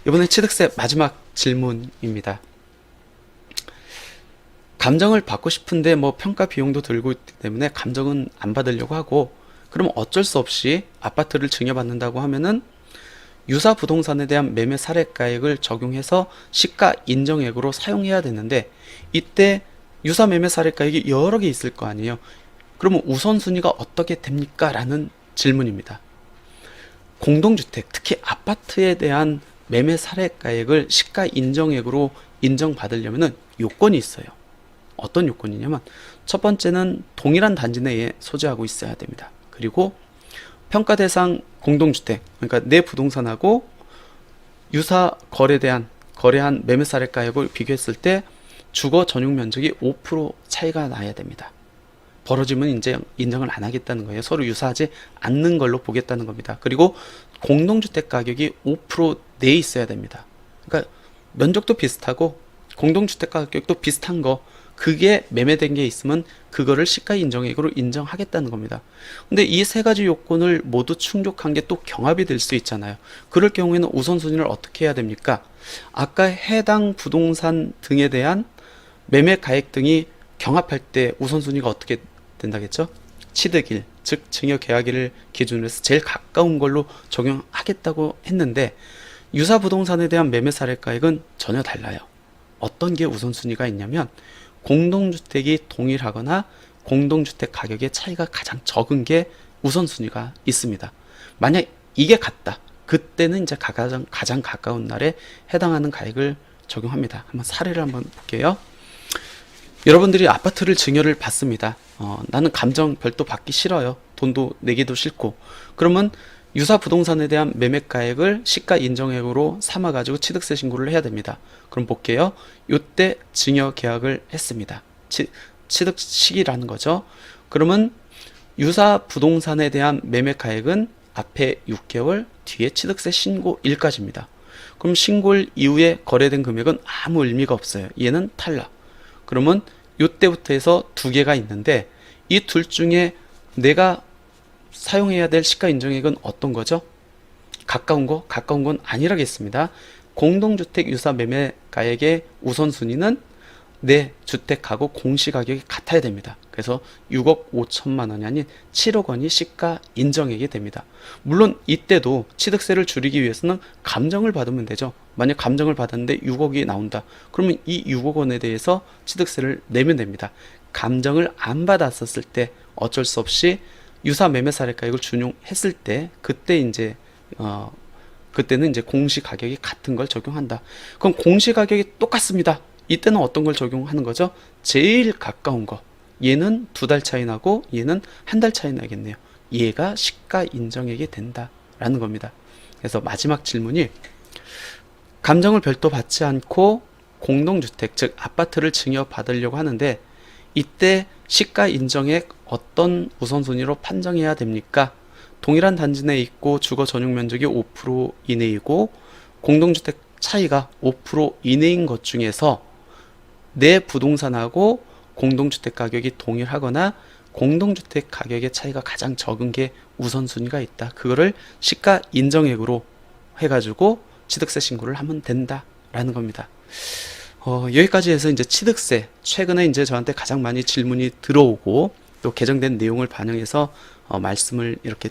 이번에 취득세 마지막 질문입니다. 감정을 받고 싶은데 뭐 평가 비용도 들고 있기 때문에 감정은 안 받으려고 하고, 그럼 어쩔 수 없이 아파트를 증여받는다고 하면은 유사 부동산에 대한 매매 사례가액을 적용해서 시가 인정액으로 사용해야 되는데, 이때 유사 매매 사례가액이 여러 개 있을 거 아니에요. 그러면 우선순위가 어떻게 됩니까? 라는 질문입니다. 공동주택, 특히 아파트에 대한 매매 사례가액을 시가 인정액으로 인정받으려면 요건이 있어요. 어떤 요건이냐면, 첫 번째는 동일한 단지 내에 소재하고 있어야 됩니다. 그리고 평가 대상 공동주택, 그러니까 내 부동산하고 유사 거래한 매매 사례가액을 비교했을 때 주거 전용 면적이 5% 차이가 나야 됩니다. 벌어지면 이제 인정을 안 하겠다는 거예요. 서로 유사하지 않는 걸로 보겠다는 겁니다. 그리고 공동주택 가격이 5% 내에 있어야 됩니다. 그러니까 면적도 비슷하고 공동주택 가격도 비슷한 거, 그게 매매된 게 있으면 그거를 시가 인정액으로 인정하겠다는 겁니다. 근데 이 세 가지 요건을 모두 충족한 게 또 경합이 될 수 있잖아요. 그럴 경우에는 우선순위를 어떻게 해야 됩니까? 아까 해당 부동산 등에 대한 매매 가액 등이 경합할 때 우선순위가 어떻게 된다겠죠? 취득일, 즉 증여 계약일을 기준으로 해서 제일 가까운 걸로 적용하겠다고 했는데, 유사 부동산에 대한 매매 사례가액은 전혀 달라요. 어떤 게 우선순위가 있냐면, 공동주택이 동일하거나 공동주택 가격의 차이가 가장 적은 게 우선순위가 있습니다. 만약 이게 같다, 그때는 이제 가장 가까운 날에 해당하는 가액을 적용합니다. 한번 사례를 한번 볼게요. 여러분들이 아파트를 증여를 받습니다. 나는 감정 별도 받기 싫어요. 돈도 내기도 싫고. 그러면 유사 부동산에 대한 매매가액을 시가 인정액으로 삼아가지고 취득세 신고를 해야 됩니다. 그럼 볼게요. 이때 증여 계약을 했습니다. 취득 시기라는 거죠. 그러면 유사 부동산에 대한 매매가액은 앞에 6개월, 뒤에 취득세 신고일까지입니다. 그럼 신고일 이후에 거래된 금액은 아무 의미가 없어요. 얘는 탈락. 그러면 이때부터 해서 두 개가 있는데, 이 둘 중에 내가 사용해야 될 시가 인정액은 어떤 거죠? 가까운 건 아니라겠습니다. 공동주택 유사 매매가액의 우선순위는 내 주택하고 공시가격이 같아야 됩니다. 그래서 6억 5천만 원이 아닌 7억 원이 시가 인정액이 됩니다. 물론 이때도 취득세를 줄이기 위해서는 감정을 받으면 되죠. 만약 감정을 받았는데 6억이 나온다, 그러면 이 6억 원에 대해서 취득세를 내면 됩니다. 감정을 안 받았었을 때 어쩔 수 없이 유사 매매 사례가액을 준용했을 때, 그때는 이제 공시가격이 같은 걸 적용한다. 그럼 공시가격이 똑같습니다. 이때는 어떤 걸 적용하는 거죠? 제일 가까운 거. 얘는 2달 차이 나고 얘는 1달 차이 나겠네요. 얘가 시가 인정액이 된다라는 겁니다. 그래서 마지막 질문이, 감정을 별도 받지 않고 공동주택, 즉 아파트를 증여받으려고 하는데, 이때 시가 인정액 어떤 우선순위로 판정해야 됩니까? 동일한 단지 내에 있고 주거 전용 면적이 5% 이내이고 공동주택 차이가 5% 이내인 것 중에서 내 부동산하고 공동주택 가격이 동일하거나 공동주택 가격의 차이가 가장 적은 게 우선순위가 있다. 그거를 시가 인정액으로 해가지고 취득세 신고를 하면 된다라는 겁니다. 여기까지 해서 이제 취득세, 최근에 이제 저한테 가장 많이 질문이 들어오고 또 개정된 내용을 반영해서 말씀을 이렇게